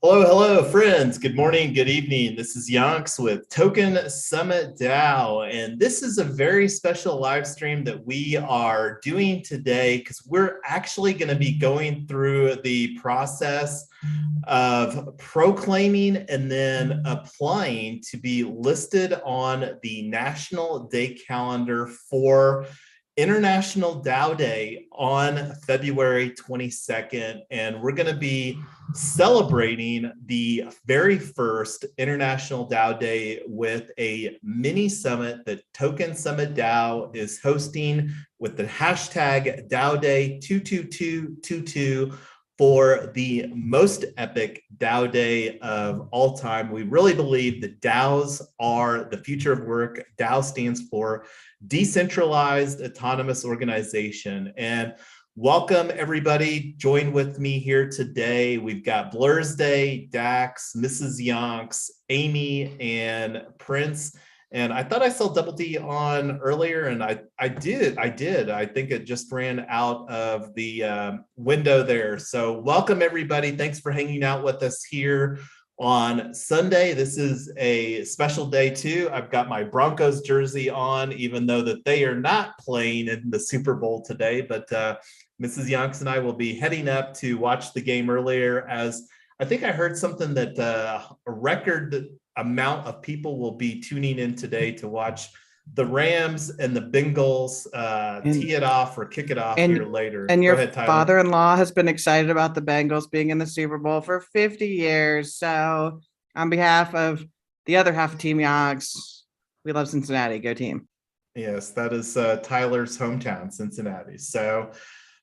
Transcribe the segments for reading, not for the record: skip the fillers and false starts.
Hello, friends. Good morning, good evening. This is Yonks with Token Summit DAO, and this is a very special live stream that we are doing today because we're actually going to be going through the process of proclaiming and then applying to be listed on the National Day calendar for International DAO Day on February 22nd, and we're going to be celebrating the very first International DAO Day with a mini summit that Token Summit DAO is hosting with the hashtag DAO Day 22222 for the most epic DAO Day of all time. We really believe that DAOs are the future of work. DAO stands for Decentralized Autonomous Organization. And welcome, everybody. Join with me here today. We've got Blursday, Dax, Mrs. Yonks, Amy, and Prince. And I thought I saw Double D on earlier, and I did. I think it just ran out of the window there. So welcome, everybody. Thanks for hanging out with us here on Sunday. This is a special day too. I've got my Broncos jersey on, even though that they are not playing in the Super Bowl today. But Mrs. Yonks and I will be heading up to watch the game earlier, as I think I heard something that a record amount of people will be tuning in today to watch the Rams and the Bengals tee it off or kick it off here later. And your father-in-law has been excited about the Bengals being in the Super Bowl for 50 years. So on behalf of the other half of Team Yogs, we love Cincinnati. Go team. Yes, that is Tyler's hometown, Cincinnati. So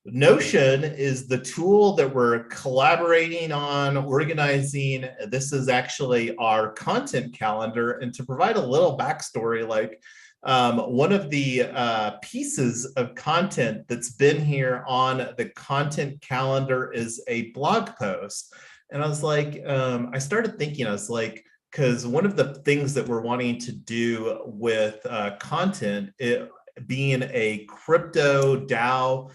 Notion is the tool that we're collaborating on, organizing. This is actually our content calendar. And to provide a little backstory, like one of the pieces of content that's been here on the content calendar is a blog post. And I was like, I started thinking, I was like, because one of the things that we're wanting to do with content, it being a crypto DAO,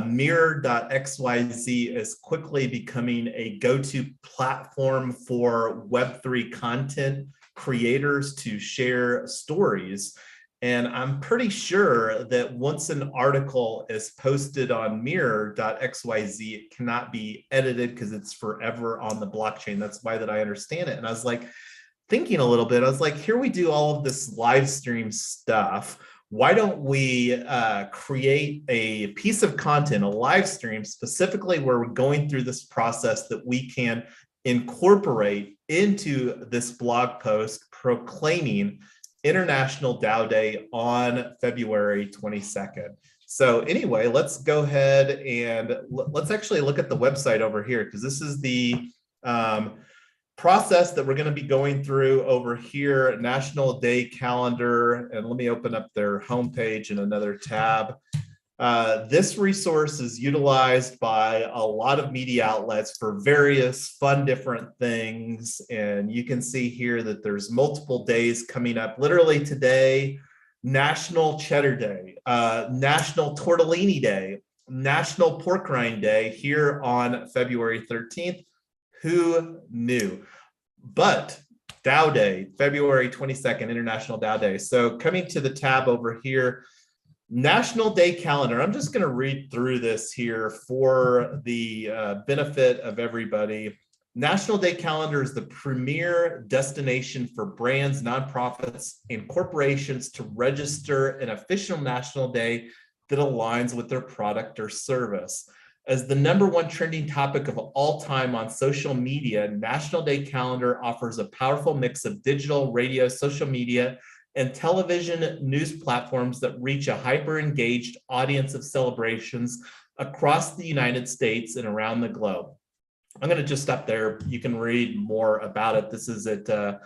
Mirror.xyz is quickly becoming a go-to platform for Web3 content creators to share stories. And I'm pretty sure that once an article is posted on Mirror.xyz, it cannot be edited because it's forever on the blockchain. That's why that I understand it. And I was like, thinking a little bit, I was like, here we do all of this live stream stuff. Why don't we create a piece of content, a live stream, specifically where we're going through this process that we can incorporate into this blog post proclaiming International DAO Day on February 22nd. So anyway, let's go ahead and let's actually look at the website over here, because this is the process that we're going to be going through over here, National Day Calendar. And let me open up their homepage in another tab. This resource is utilized by a lot of media outlets for various fun, different things. And you can see here that there's multiple days coming up. Literally today, National Cheddar Day, National Tortellini Day, National Pork Rind Day here on February 13th. Who knew? But DAO Day, February 22nd, International DAO Day. So coming to the tab over here, National Day Calendar. I'm just going to read through this here for the benefit of everybody. National Day Calendar is the premier destination for brands, nonprofits, and corporations to register an official national day that aligns with their product or service. As the #1 trending topic of all time on social media, National Day Calendar offers a powerful mix of digital, radio, social media, and television news platforms that reach a hyper-engaged audience of celebrations across the United States and around the globe. I'm going to just stop there. You can read more about it. This is at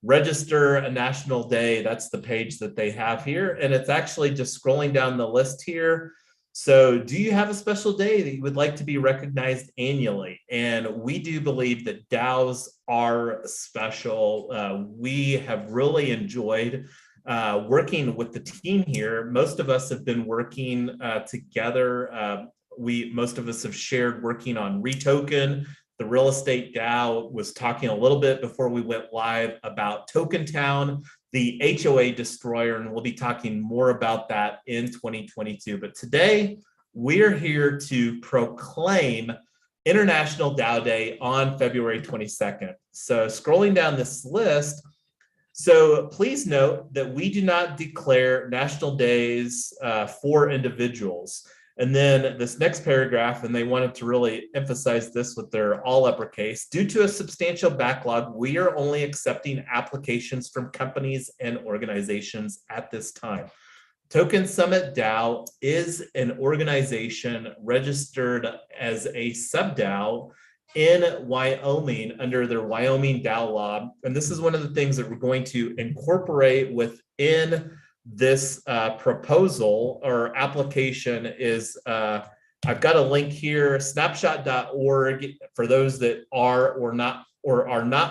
Register a National Day. That's the page that they have here. And it's actually just scrolling down the list here. So do you have a special day that you would like to be recognized annually? And we do believe that DAOs are special. We have really enjoyed working with the team here. Most of us have been working together. Most of us have shared working on Retoken, The Real Estate DAO was talking a little bit before we went live about Token Town, the HOA destroyer, and we'll be talking more about that in 2022. But today, we're here to proclaim International DAO Day on February 22nd. So scrolling down this list, so please note that we do not declare national days for individuals. And then this next paragraph, and they wanted to really emphasize this with their all uppercase, due to a substantial backlog, we are only accepting applications from companies and organizations at this time. Token Summit DAO is an organization registered as a sub-DAO in Wyoming under their Wyoming DAO law. And this is one of the things that we're going to incorporate within this proposal or application is, I've got a link here, snapshot.org, for those that are not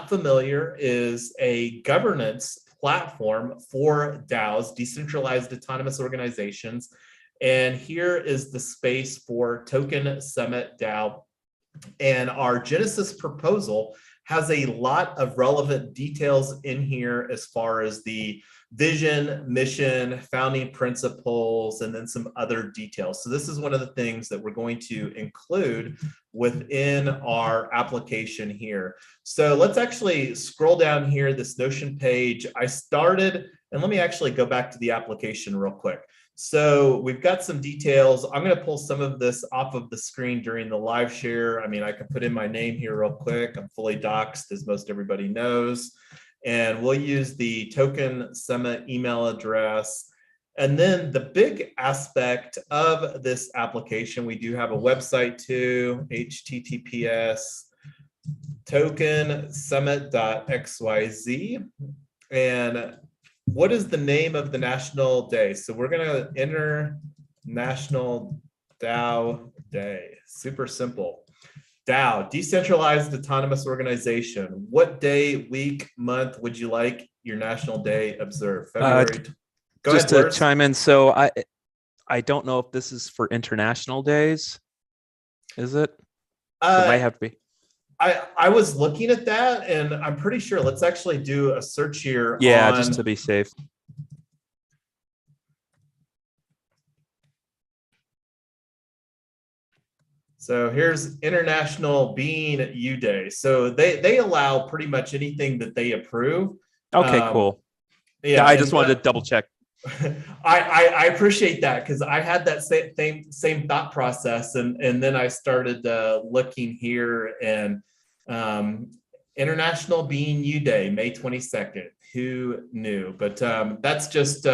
familiar, is a governance platform for DAOs, decentralized autonomous organizations. And here is the space for Token Summit DAO. And our Genesis proposal has a lot of relevant details in here as far as the vision, mission, founding principles, and then some other details. So this is one of the things that we're going to include within our application here. So let's actually scroll down here, this Notion page. I started, and let me actually go back to the application real quick. So we've got some details. I'm going to pull some of this off of the screen during the live share. I mean, I can put in my name here real quick. I'm fully doxed, as most everybody knows. And we'll use the Token Summit email address. And then the big aspect of this application, we do have a website too, https tokensummit.xyz. And what is the name of the national day? So we're going to International DAO Day. Super simple. DAO, Decentralized Autonomous Organization. What day, week, month would you like your national day observed? February. Go just ahead, to chime in. So I don't know if this is for international days. Is it? It might have to be. I was looking at that, and I'm pretty sure. Let's actually do a search here. Yeah, just to be safe. So here's International Being You Day. So they allow pretty much anything that they approve. Okay, cool. Yeah, I just wanted to double check. I appreciate that, because I had that same thought process, and then I started looking here, and International Being You Day, May 22nd. Who knew? But that's just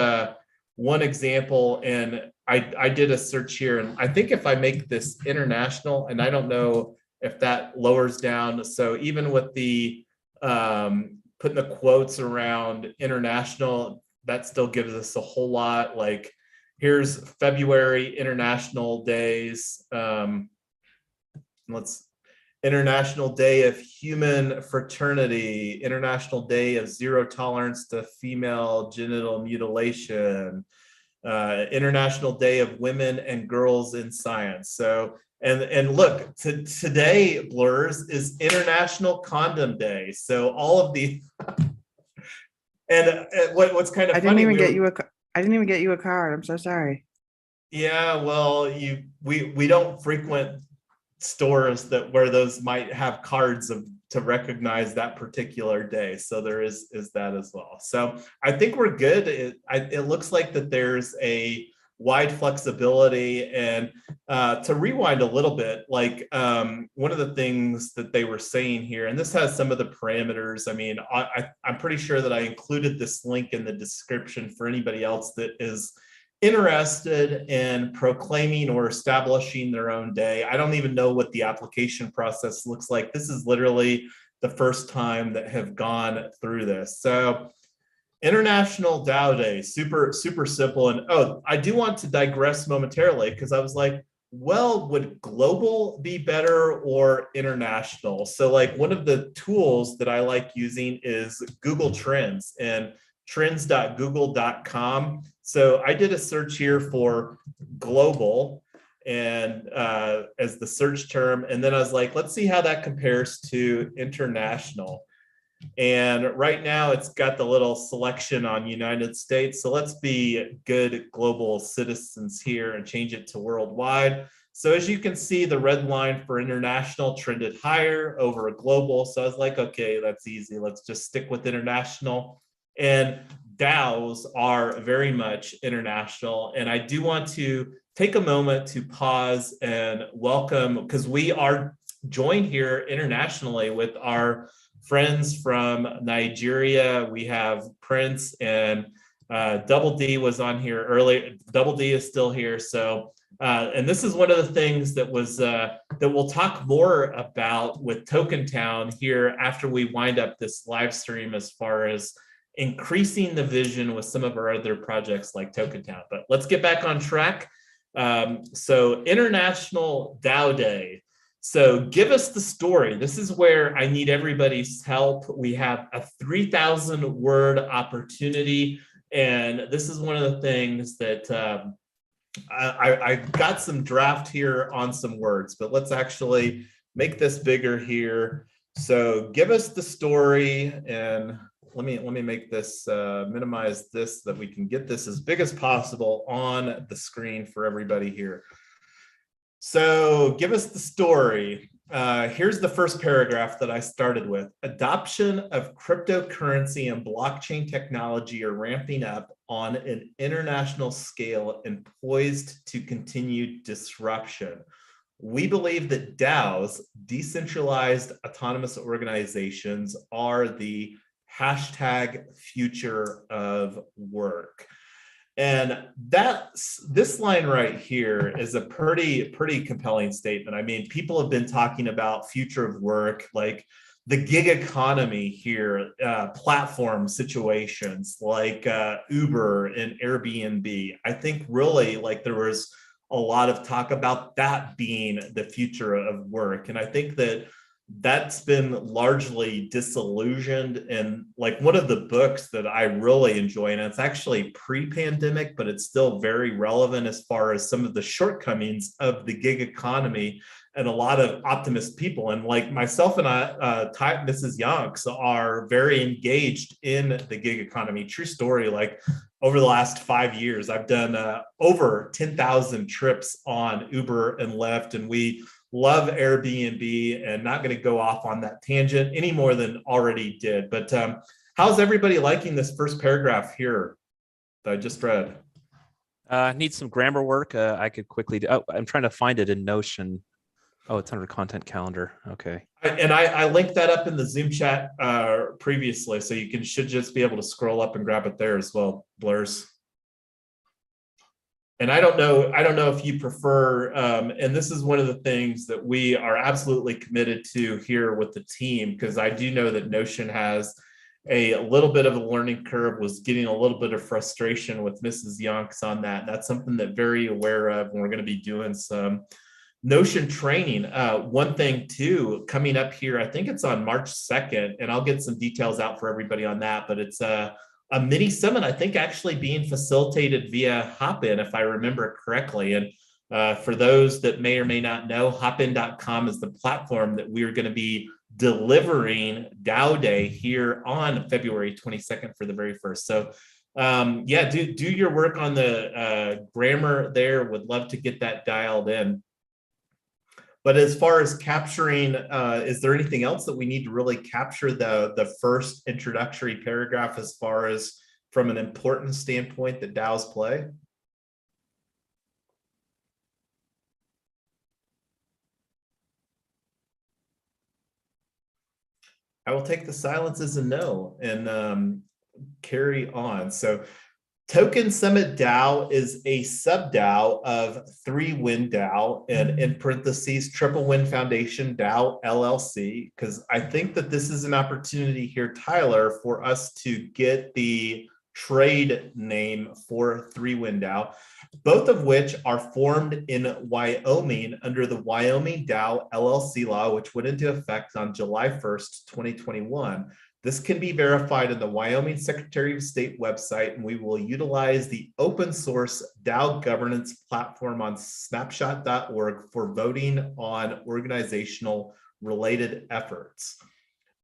one example, and I did a search here, and I think if I make this international, and I don't know if that lowers down, so even with the putting the quotes around international, that still gives us a whole lot. Like here's February international days. International Day of Human Fraternity, International Day of Zero Tolerance to Female Genital Mutilation, International Day of Women and Girls in Science. So, and look, today, Blurs, is International Condom Day. So all of the, and what's kind of I funny, didn't even get you a card. I'm so sorry. Yeah, well, we don't frequent stores where those might have cards to recognize that particular day, so there is that as well. So I think we're good. It looks like that there's a wide flexibility, and to rewind a little bit, like one of the things that they were saying here, and this has some of the parameters. I mean, I'm pretty sure that I included this link in the description for anybody else that is interested in proclaiming or establishing their own day. I don't even know what the application process looks like. This is literally the first time that have gone through this. So International DAO Day, super simple. And I do want to digress momentarily, because I was like, well, would global be better or international? So like one of the tools that I like using is Google Trends and trends.google.com. So I did a search here for global, and as the search term. And then I was like, let's see how that compares to international. And right now it's got the little selection on United States. So let's be good global citizens here and change it to worldwide. So as you can see, the red line for international trended higher over global. So I was like, okay, that's easy. Let's just stick with international. And DAOs are very much international. And I do want to take a moment to pause and welcome, because we are joined here internationally with our friends from Nigeria. We have Prince, and Double D was on here earlier. Double D is still here. So, and this is one of the things that was that we'll talk more about with Token Town here after we wind up this live stream, as far as increasing the vision with some of our other projects like Token Town. But let's get back on track. So International DAO Day. So give us the story. This is where I need everybody's help. We have a 3,000 word opportunity. And this is one of the things that I got some draft here on some words, but let's actually make this bigger here. So give us the story, and let me make this, minimize this so that we can get this as big as possible on the screen for everybody here. So give us the story. Here's the first paragraph that I started with. Adoption of cryptocurrency and blockchain technology are ramping up on an international scale and poised to continue disruption. We believe that DAOs, decentralized autonomous organizations, are the hashtag future of work. And this line right here is a pretty compelling statement. I mean, people have been talking about future of work, like the gig economy here, platform situations like Uber and Airbnb. I think really like there was a lot of talk about that being the future of work. And I think that that's been largely disillusioned. And like one of the books that I really enjoy, and it's actually pre-pandemic, but it's still very relevant as far as some of the shortcomings of the gig economy and a lot of optimist people. And like myself and Mrs. Yonks are very engaged in the gig economy. True story, like over the last 5 years, I've done over 10,000 trips on Uber and Lyft, and we love Airbnb, and not going to go off on that tangent any more than already did. But how's everybody liking this first paragraph here that I just read? Need some grammar work. I could quickly do. Oh, I'm trying to find it in Notion. Oh, it's under content calendar. Okay. And I linked that up in the Zoom chat previously, so you should just be able to scroll up and grab it there as well, Blurs. And I don't know if you prefer, and this is one of the things that we are absolutely committed to here with the team, because I do know that Notion has a little bit of a learning curve, was getting a little bit of frustration with Mrs. Yonks on that. That's something that very aware of, and we're going to be doing some Notion training. One thing too, coming up here, I think it's on March 2nd, and I'll get some details out for everybody on that, but it's a mini summit, I think actually being facilitated via Hopin, if I remember correctly. And for those that may or may not know, hopin.com is the platform that we're going to be delivering DAO Day here on February 22nd for the very first. So yeah, do your work on the grammar there. Would love to get that dialed in. But as far as capturing, is there anything else that we need to really capture the first introductory paragraph as far as from an importance standpoint that DAOs play? I will take the silence as a no and carry on. So Token Summit DAO is a sub-DAO of 3Win DAO, and in parentheses, Triple Win Foundation DAO LLC, because I think that this is an opportunity here, Tyler, for us to get the trade name for 3Win DAO, both of which are formed in Wyoming under the Wyoming DAO LLC law, which went into effect on July 1st, 2021. This can be verified in the Wyoming Secretary of State website, and we will utilize the open source DAO governance platform on snapshot.org for voting on organizational related efforts.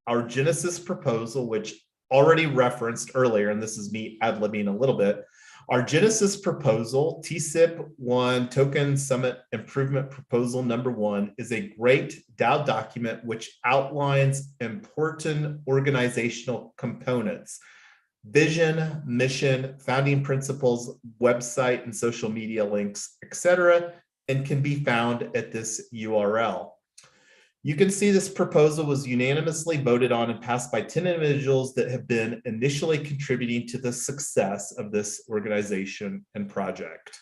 Our Genesis proposal, which already referenced earlier, and this is me ad-libbing a little bit, our Genesis proposal, TSIP-1 Token Summit Improvement Proposal number 1, is a great DAO document which outlines important organizational components, vision, mission, founding principles, website and social media links, etc., and can be found at this URL. You can see this proposal was unanimously voted on and passed by 10 individuals that have been initially contributing to the success of this organization and project.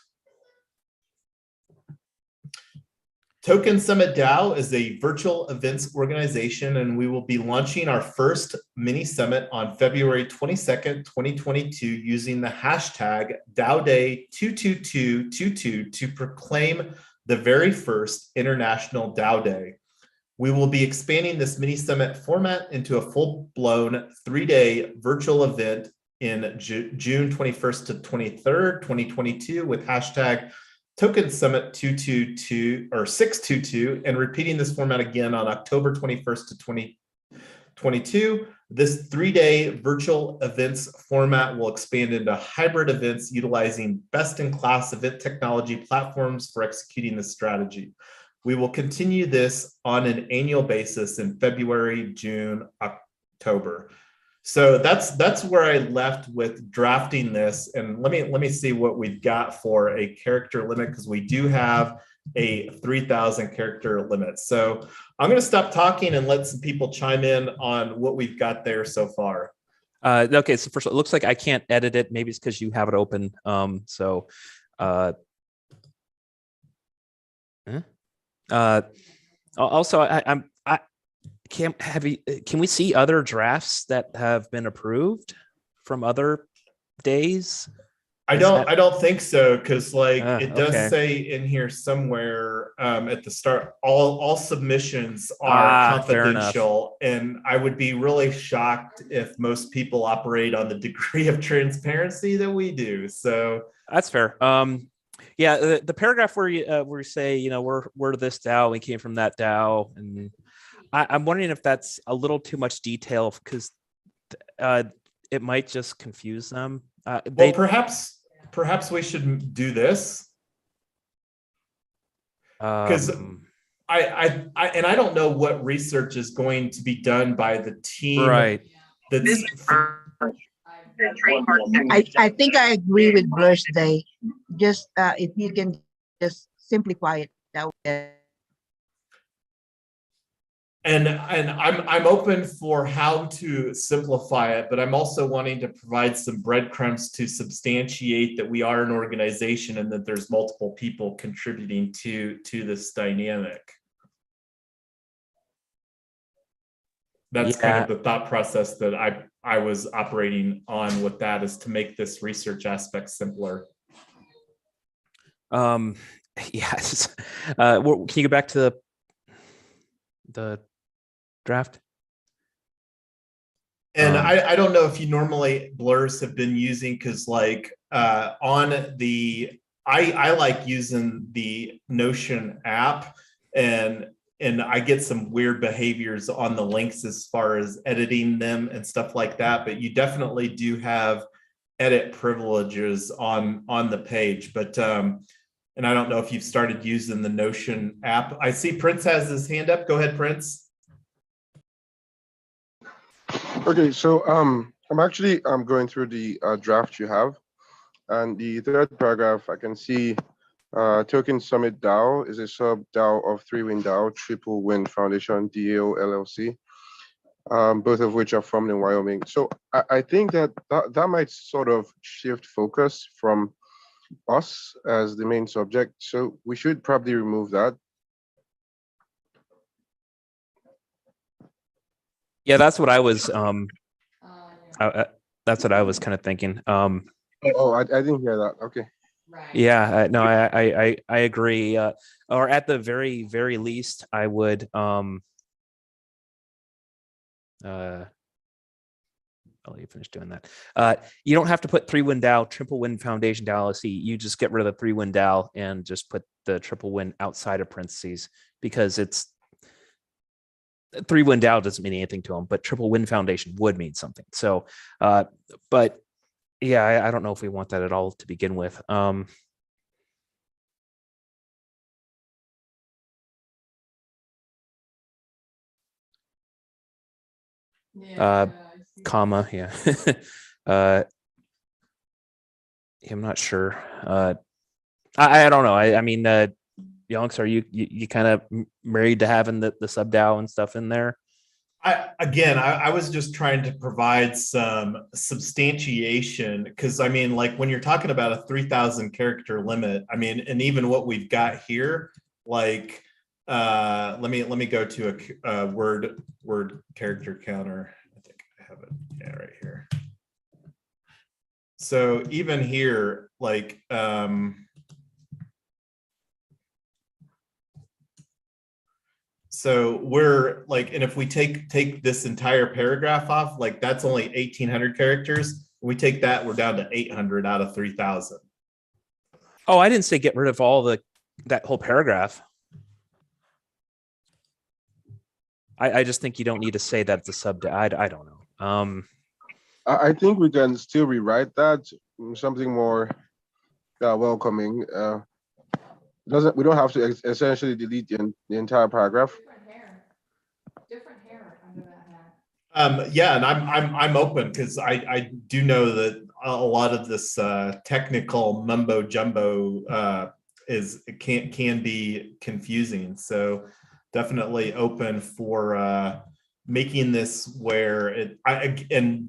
Token Summit DAO is a virtual events organization, and we will be launching our first mini summit on February 22nd, 2022, using the hashtag DAODay22222 to proclaim the very first International DAO Day. We will be expanding this mini summit format into a full-blown 3-day virtual event in June 21st to 23rd, 2022, with hashtag Token Summit 222 or 622, and repeating this format again on October 21st to 2022. This 3-day virtual events format will expand into hybrid events utilizing best-in-class event technology platforms for executing this strategy. We will continue this on an annual basis in February, June, October. So that's where I left with drafting this. And let me see what we've got for a character limit, because we do have a 3,000 character limit. So I'm going to stop talking and let some people chime in on what we've got there so far. Okay, so first of all, it looks like I can't edit it. Maybe it's because you have it open. Also, can we see other drafts that have been approved from other days? I don't think so, because it does okay. say in here somewhere at the start, all submissions are confidential, and I would be really shocked if most people operate on the degree of transparency that we do. So that's fair. Yeah, the paragraph where you say, we're this DAO, we came from that DAO, and I'm wondering if that's a little too much detail, because it might just confuse them. Well, perhaps we should do this, because I don't know what research is going to be done by the team. Right. I think I agree with birthday. Just if you can just simplify it that way. And I'm open for how to simplify it, but I'm also wanting to provide some breadcrumbs to substantiate that we are an organization and that there's multiple people contributing to this dynamic. That's kind of the thought process that I was operating on with that, is to make this research aspect simpler. Yes. Can you go back to the draft? And I don't know if you normally blurs have been using, because on the I like using the Notion app, and I get some weird behaviors on the links as far as editing them and stuff like that. But you definitely do have edit privileges on the page. But and I don't know if you've started using the Notion app. I see Prince has his hand up. Go ahead, Prince. Okay, so I'm actually going through the draft you have, and the third paragraph I can see Token Summit DAO is a sub DAO of 3-Win DAO, Triple Win Foundation DAO LLC, both of which are formed in Wyoming. So I think that might sort of shift focus from us as the main subject. So we should probably remove that. Yeah, that's what I was. That's what I was kind of thinking. I didn't hear that. Okay. Yeah, no, I agree. Or at the very least, I would I'll let you finish doing that. You don't have to put 3-win DAO, triple win foundation DAO LLC. You just get rid of the 3-win DAO and just put the triple win outside of parentheses, because it's 3-win DAO doesn't mean anything to them, but triple win foundation would mean something. So, but yeah, I don't know if we want that at all to begin with. Comma, yeah. I'm not sure. I don't know. I mean, Yonks, are you kind of married to having the sub DAO and stuff in there? I was just trying to provide some substantiation, because I mean, like when you're talking about a 3,000 character limit, I mean, and even what we've got here, like let me go to a word character counter. I think I have it, yeah, right here. So even here, like so we're like, and if we take this entire paragraph off, like that's only 1,800 characters. We take that, we're down to 800 out of 3,000. Oh, I didn't say get rid of all that whole paragraph. I just think you don't need to say that it's a sub. I don't know. I think we can still rewrite that something more welcoming. We don't have to essentially delete the entire paragraph. Different hair under that hat. Yeah, and I'm open, because I do know that a lot of this technical mumbo jumbo can be confusing. So definitely open for making this where and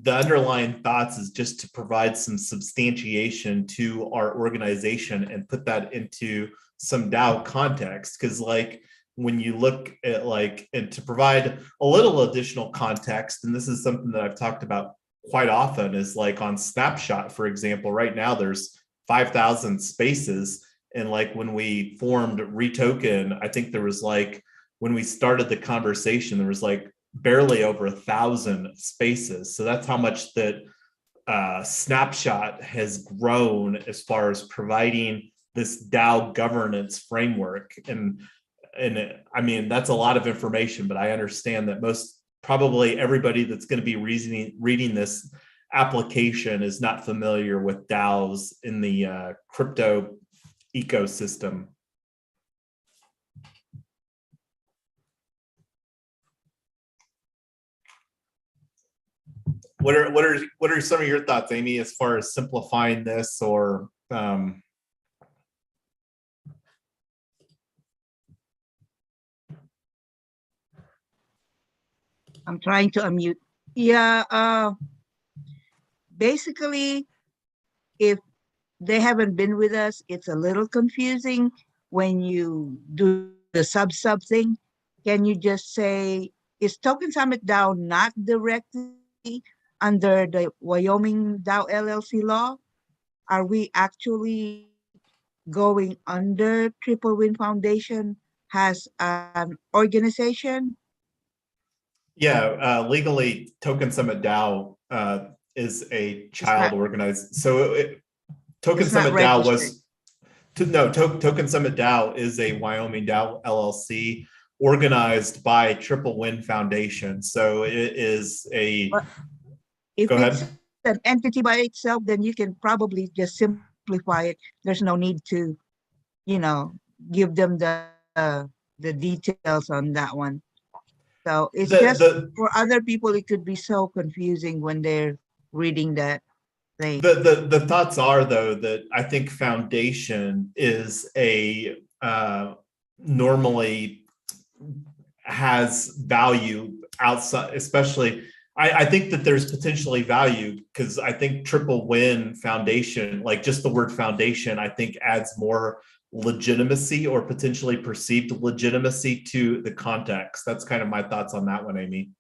the underlying thoughts is just to provide some substantiation to our organization and put that into some DAO context. Because like when you look at like, and to provide a little additional context, and this is something that I've talked about quite often, is like on Snapshot, for example, right now there's 5,000 spaces. And like when we formed Retoken, I think there was like, when we started the conversation, there was like barely over 1,000 spaces. So that's how much that Snapshot has grown as far as providing this DAO governance framework. And I mean, that's a lot of information, but I understand that probably everybody that's going to be reading this application is not familiar with DAOs in the crypto ecosystem. What are some of your thoughts, Amy, as far as simplifying this, or I'm trying to unmute. Yeah, basically, if they haven't been with us, it's a little confusing when you do the sub thing. Can you just say, is Token Summit DAO not directly under the Wyoming DAO LLC law? Are we actually going under Triple Win Foundation as an organization? Yeah, legally, Token Summit DAO is a child organized. So Token Summit DAO was Token Summit DAO is a Wyoming DAO LLC organized by Triple Win Foundation. So it is a. If go it's ahead. an entity by itself, then you can probably just simplify it. There's no need to, give them the details on that one. So it's for other people, it could be so confusing when they're reading that thing. The thoughts are, though, that I think foundation is a normally has value outside, especially. I think that there's potentially value, because I think Triple Win Foundation, like just the word foundation, I think adds more legitimacy or potentially perceived legitimacy to the context. That's kind of my thoughts on that one, Amy.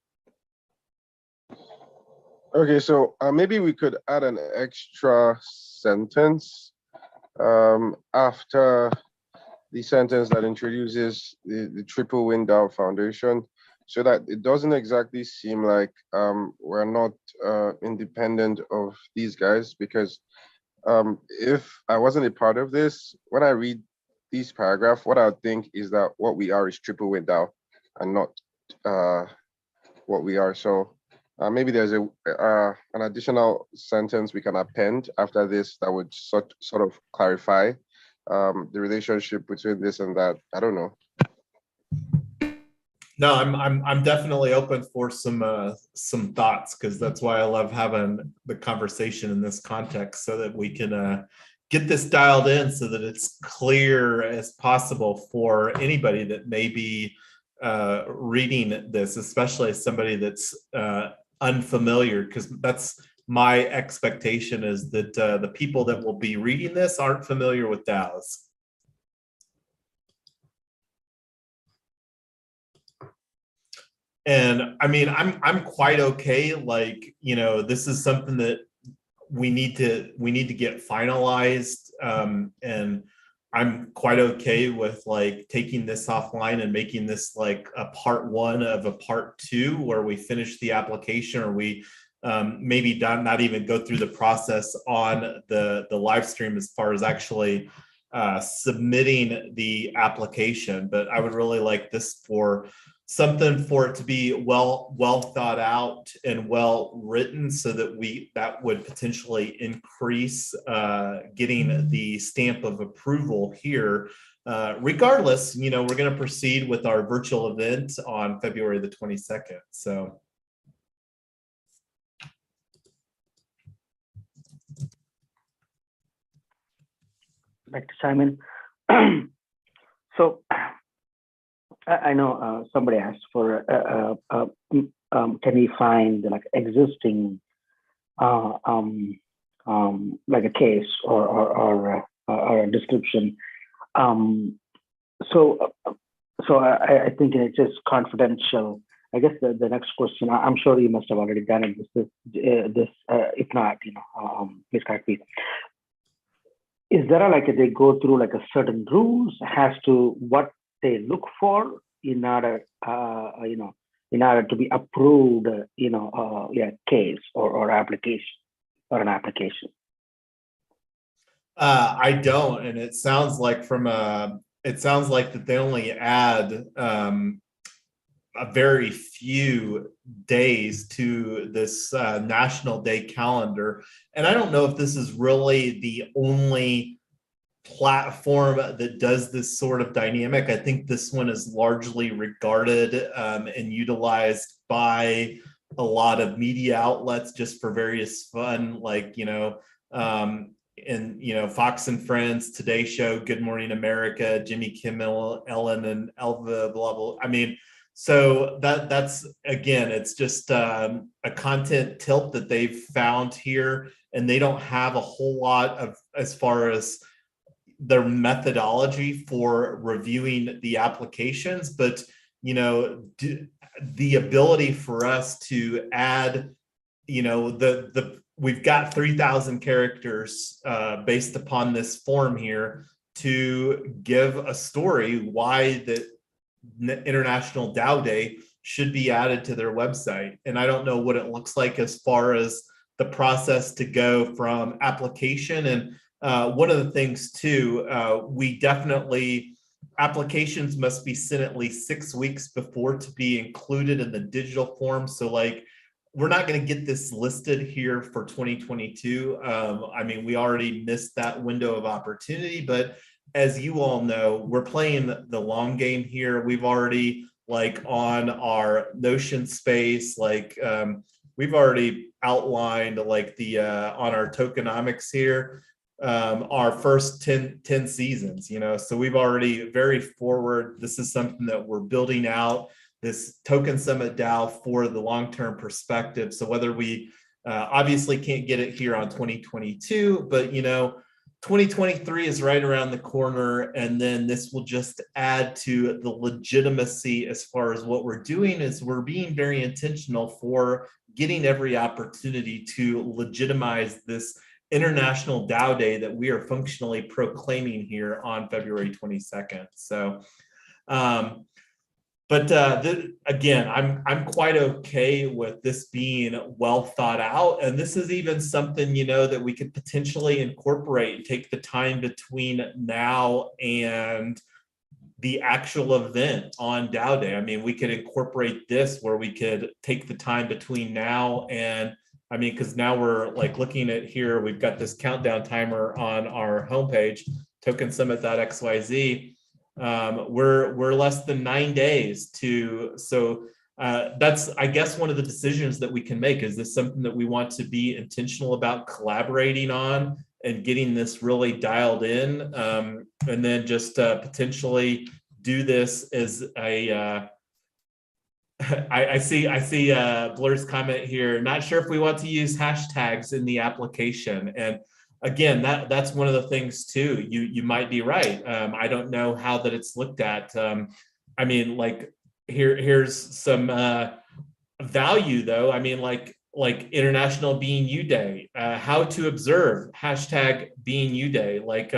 Okay, so maybe we could add an extra sentence after the sentence that introduces the Triple Win DAO Foundation. so that it doesn't exactly seem like we're not independent of these guys. Because if I wasn't a part of this, when I read these paragraphs, what I would think is that what we are is triple win DAO and not what we are. So maybe there's an additional sentence we can append after this that would sort of clarify the relationship between this and that. I don't know. No, I'm definitely open for some thoughts, because that's why I love having the conversation in this context, so that we can get this dialed in so that it's clear as possible for anybody that may be reading this, especially as somebody that's unfamiliar, because that's my expectation, is that the people that will be reading this aren't familiar with DAOs. And I mean, I'm quite okay. Like, you know, this is something that we need to get finalized, and I'm quite okay with like taking this offline and making this like a part one of a part two, where we finish the application, or we maybe not even go through the process on the live stream as far as actually submitting the application. But I would really like this for something for it to be well thought out and well written, so that that would potentially increase getting the stamp of approval here. Regardless, you know, we're going to proceed with our virtual event on February the 22nd. So. Back to Simon. So I know somebody asked for can we find like existing like a case or a description. So I think it's just confidential. I guess the next question, I'm sure you must have already done it. If not, you know, please correct me. Is there like they go through like a certain rules as to what they look for in order, you know, in order to be approved, you know, case or application or an application? I don't, and it sounds like that they only add a very few days to this National Day calendar. And I don't know if this is really the only platform that does this sort of dynamic. I think this one is largely regarded and utilized by a lot of media outlets just for various fun, like, you know, and, you know, Fox and Friends, Today Show, Good Morning America, Jimmy Kimmel, Ellen and Elva, blah, blah. I mean, so that's, again, it's just a content tilt that they've found here, and they don't have a whole lot of, as far as their methodology for reviewing the applications. But, you know, the ability for us to add, you know, we've got 3,000 characters based upon this form here to give a story why the International DAO Day should be added to their website. And I don't know what it looks like as far as the process to go from application. And one of the things too, we definitely, applications must be sent at least 6 weeks before to be included in the digital form. So like, we're not going to get this listed here for 2022. I mean, we already missed that window of opportunity, but as you all know, we're playing the long game here. We've already, like, on our Notion space, like we've already outlined, like, the on our tokenomics here, our first 10 seasons, you know, so we've already very forward. This is something that we're building out, this Token Summit DAO for the long-term perspective. So whether we obviously can't get it here on 2022, but, you know, 2023 is right around the corner, and then this will just add to the legitimacy as far as what we're doing. Is we're being very intentional for getting every opportunity to legitimize this International DAO Day that we are functionally proclaiming here on February 22nd. So But again, I'm quite okay with this being well thought out, and this is even something that we could potentially incorporate and take the time between now and the actual event on DAO Day. I mean, we could incorporate this where we could take the time between now and, I mean, because now we're like looking at here, we've got this countdown timer on our homepage, tokensummit.xyz. We're less than 9 days to, so that's, I guess, one of the decisions that we can make. Is this something that we want to be intentional about collaborating on and getting this really dialed in, and then just potentially do this as a I see Blur's comment here. Not sure if we want to use hashtags in the application. And again, that's one of the things too. You might be right. I don't know how that it's looked at. I mean, like here's some value though. I mean, like International BU Day, how to observe hashtag BU Day. Like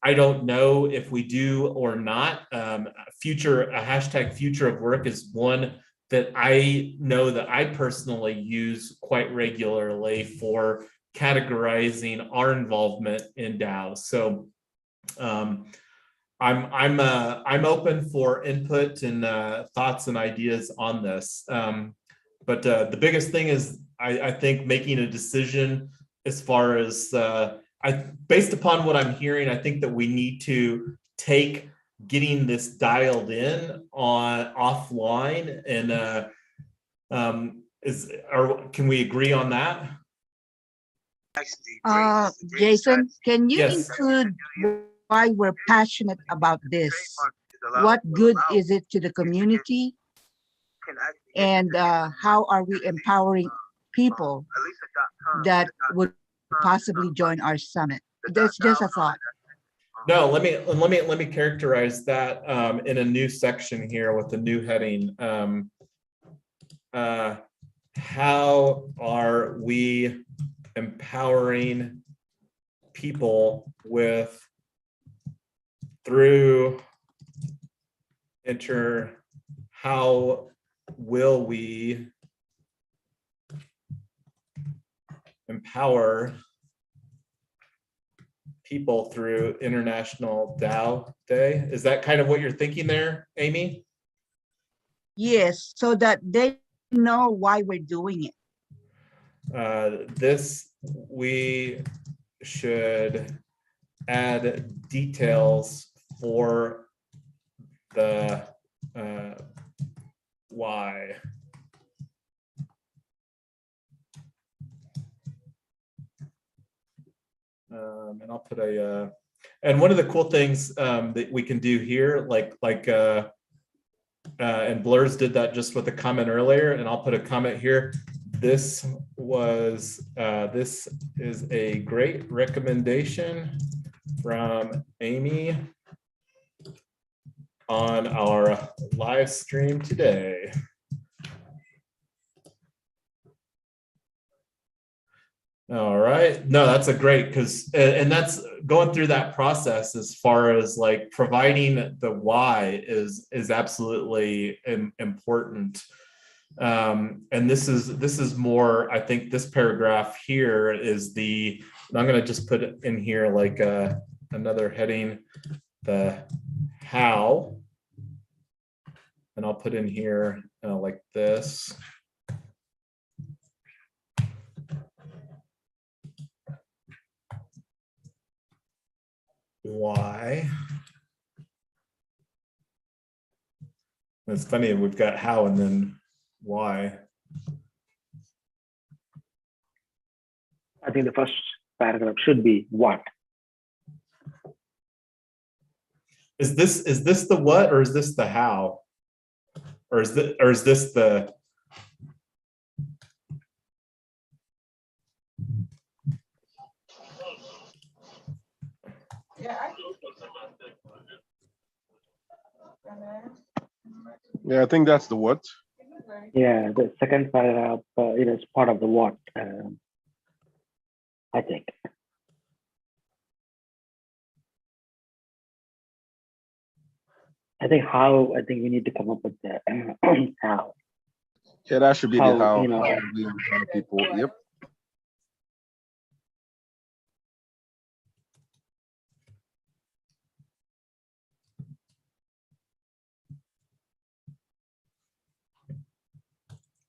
I don't know if we do or not. A hashtag future of work is one that I know that I personally use quite regularly for categorizing our involvement in DAOs. So I'm open for input and thoughts and ideas on this. But the biggest thing is I think making a decision as far as based upon what I'm hearing, I think that we need to take getting this dialed in on offline, and can we agree on that? Jason, can you Yes. include why we're passionate about this? What good is it to the community? And how are we empowering people that would possibly join our summit? That's just a thought. No, let me characterize that in a new section here with a new heading. How are we empowering people through how will we empower people through International DAO Day? Is that kind of what you're thinking there, Amy? Yes, so that they know why we're doing it. We should add details for the why. And I'll put and one of the cool things that we can do here, and Blurs did that just with a comment earlier, and I'll put a comment here. This is a great recommendation from Amy on our live stream today. All right. No, that's a great, and that's going through that process as far as like providing the why is absolutely important. And this is more, I think this paragraph here is I'm going to just put it in here like another heading, the how, and I'll put in here like this. Why? It's funny, we've got how and then why. I think the first paragraph should be what. Is this the what, or is this the how? Or is this the Yeah, I think that's the what. Yeah, the second paragraph is part of the what, I think. I think we need to come up with the how. Yeah, that should be the How, how. you know, How we empower people. Yep.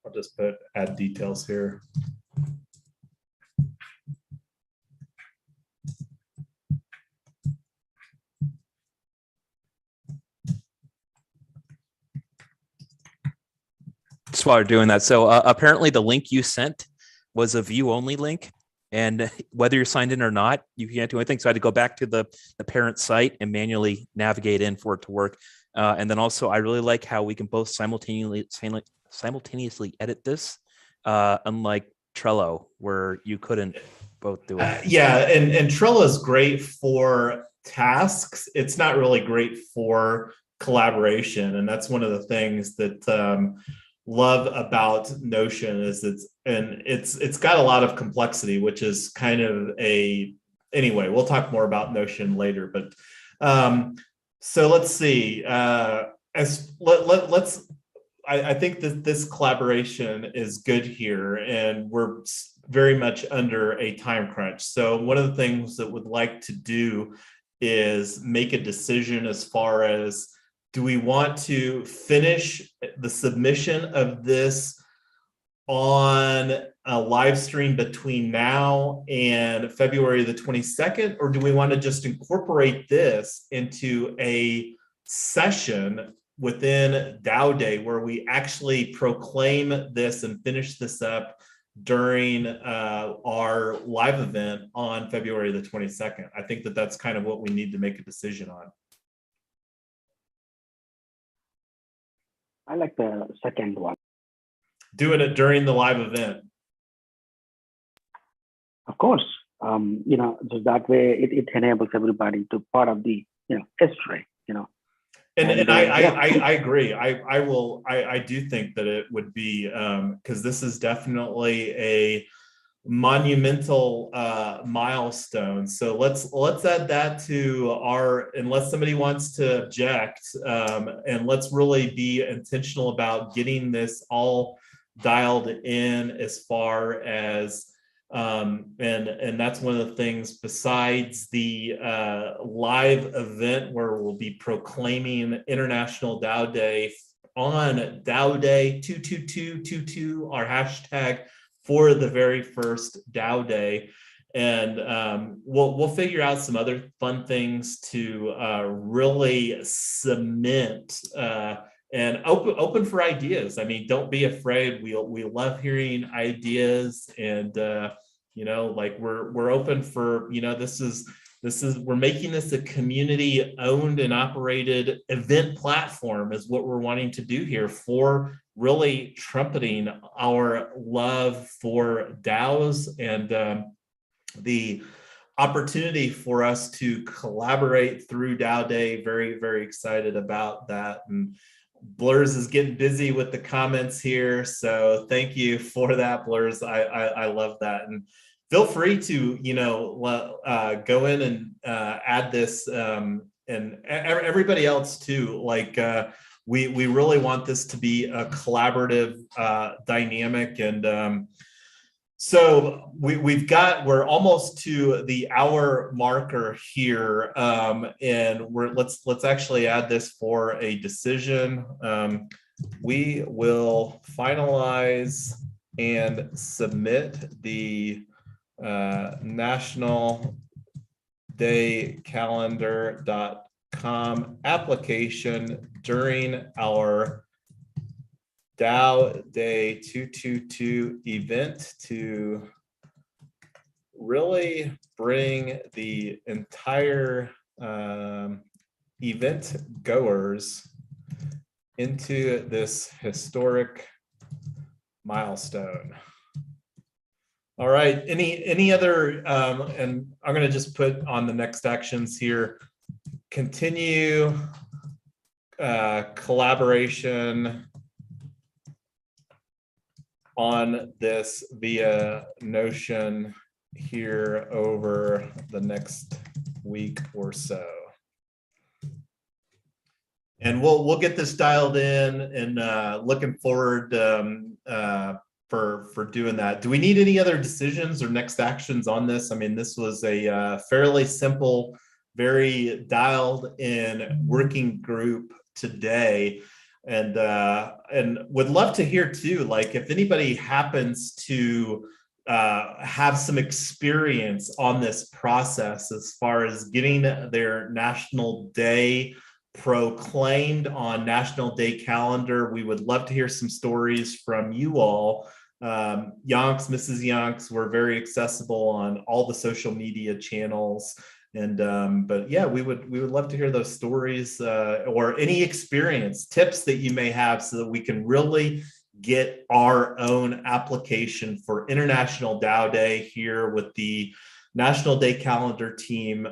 I'll just put add details here. Just while we're doing that, so apparently the link you sent was a view only link, and whether you're signed in or not, you can't do anything. So I had to go back to the parent site and manually navigate in for it to work. And then also, I really like how we can both simultaneously edit this, unlike Trello, where you couldn't both do it. Yeah, and Trello is great for tasks. It's not really great for collaboration, and that's one of the things that love about Notion is it's got a lot of complexity, which is kind of anyway, we'll talk more about Notion later, but so let's see, I think that this collaboration is good here, and we're very much under a time crunch. So one of the things that we'd like to do is make a decision as far as, do we want to finish the submission of this on a live stream between now and February the 22nd, or do we want to just incorporate this into a session within DAO Day where we actually proclaim this and finish this up during our live event on February the 22nd? I think that that's kind of what we need to make a decision on. I like the second one. Doing it during the live event. Of course, you know, just that way it enables everybody to part of the, you know, history, you know. And I agree. I do think that it would be, because this is definitely a monumental milestone. So let's add that to our, unless somebody wants to object, and let's really be intentional about getting this all dialed in as far as and that's one of the things, besides the live event where we'll be proclaiming International DAO Day on DAO Day 22222, our hashtag for the very first DAO Day. And we'll figure out some other fun things to really cement and open for ideas. I mean, don't be afraid. We love hearing ideas, and you know, like we're open for, you know, this is we're making this a community owned and operated event platform is what we're wanting to do here, for really trumpeting our love for DAOs and the opportunity for us to collaborate through DAO Day. Very, very excited about that. And Blurs is getting busy with the comments here, so thank you for that, Blurs. I love that, and feel free to, you know, go in and add this, and everybody else too. Like we really want this to be a collaborative dynamic, and so we're almost to the hour marker here, and let's actually add this for a decision. We will finalize and submit the National Day Calendar.com application during our DAO Day 222 event to really bring the entire event goers into this historic milestone. All right, any other, and I'm gonna just put on the next actions here, continue collaboration on this via Notion here over the next week or so. And we'll get this dialed in, and looking forward for doing that. Do we need any other decisions or next actions on this? I mean, this was a fairly simple, very dialed in working group today, and would love to hear too, like if anybody happens to have some experience on this process as far as getting their national day proclaimed on National Day calendar. We would love to hear some stories from you all. Yonks, Mrs. Yonks, we're very accessible on all the social media channels. And but yeah, we would love to hear those stories or any experience tips that you may have, so that we can really get our own application for International DAO Day here with the National Day calendar team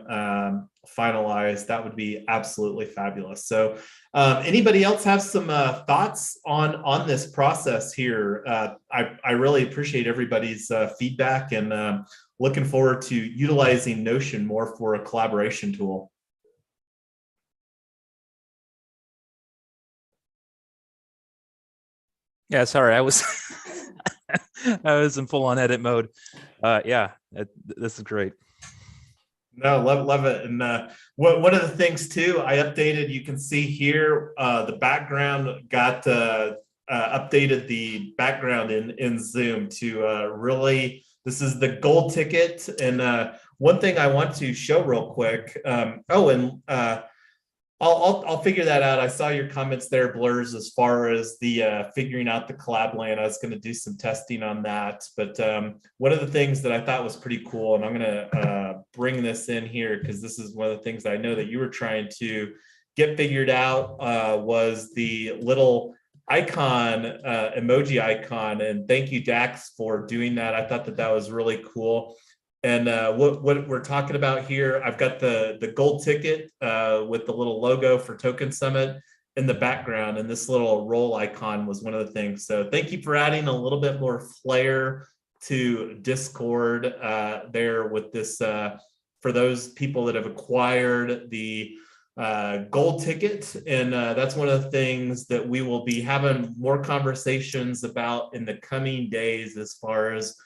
finalized. That would be absolutely fabulous. So anybody else have some thoughts on this process here? I really appreciate everybody's feedback, and looking forward to utilizing Notion more for a collaboration tool. Yeah, sorry, I was I was in full on edit mode. Yeah, this is great. No, love it. And one of the things too, I updated, you can see here, the background got updated the background in Zoom to really, this is the gold ticket. And one thing I want to show real quick. I'll figure that out. I saw your comments there, Blurs, as far as the figuring out the collab land. I was going to do some testing on that. But one of the things that I thought was pretty cool, and I'm going to bring this in here because this is one of the things that I know that you were trying to get figured out, was the little icon, emoji icon. And thank you, Dax, for doing that. I thought that that was really cool. And what we're talking about here, I've got the gold ticket with the little logo for Token Summit in the background, and this little roll icon was one of the things. So thank you for adding a little bit more flair to Discord there with this, for those people that have acquired the gold ticket. And that's one of the things that we will be having more conversations about in the coming days, as far as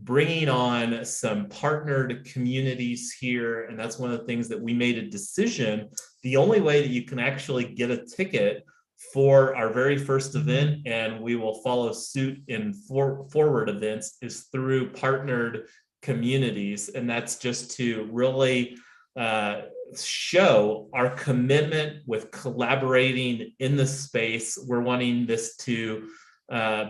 bringing on some partnered communities here. And that's one of the things that we made a decision. The only way that you can actually get a ticket for our very first event, and we will follow suit in forward events, is through partnered communities. And that's just to really show our commitment with collaborating in the space. We're wanting this to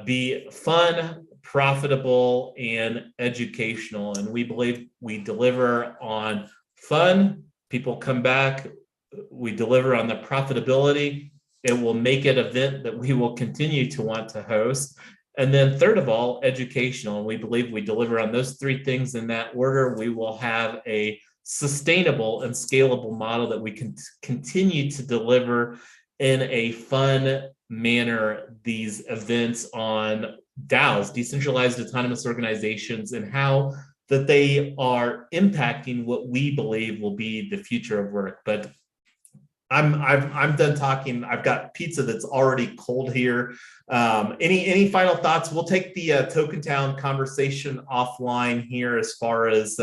be fun, profitable, and educational. And we believe we deliver on fun. People come back. We deliver on the profitability. It will make it an event that we will continue to want to host. And then third of all, educational. And we believe we deliver on those three things in that order. We will have a sustainable and scalable model that we can continue to deliver in a fun manner these events on DAOs, decentralized autonomous organizations, and how that they are impacting what we believe will be the future of work. But I'm done talking. I've got pizza that's already cold here. Any final thoughts? We'll take the Token Town conversation offline here, as far as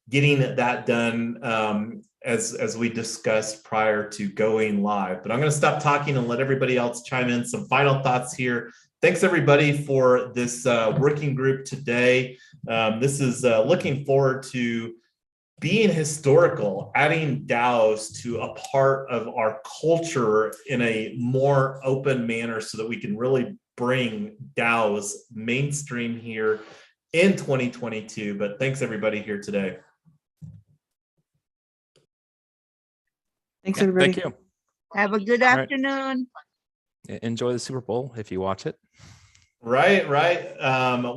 getting that done, as we discussed prior to going live. But I'm going to stop talking and let everybody else chime in. Some final thoughts here. Thanks everybody for this working group today. This is looking forward to being historical, adding DAOs to a part of our culture in a more open manner, so that we can really bring DAOs mainstream here in 2022. But thanks everybody here today. Thanks, everybody. Thank you. Have a good right. afternoon. Enjoy the Super Bowl if you watch it. Right.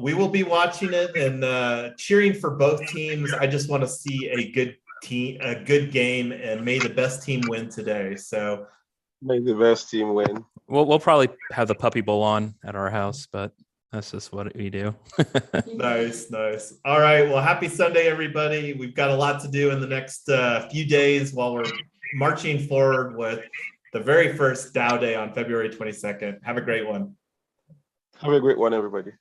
We will be watching it and cheering for both teams. I just want to see a good team, a good game, and may the best team win today. So May the best team win. We'll probably have the Puppy Bowl on at our house, but that's just what we do. nice. All right. Well, happy Sunday, everybody. We've got a lot to do in the next few days while we're marching forward with the very first DAO Day on February 22nd. Have a great one. Have a great one, everybody.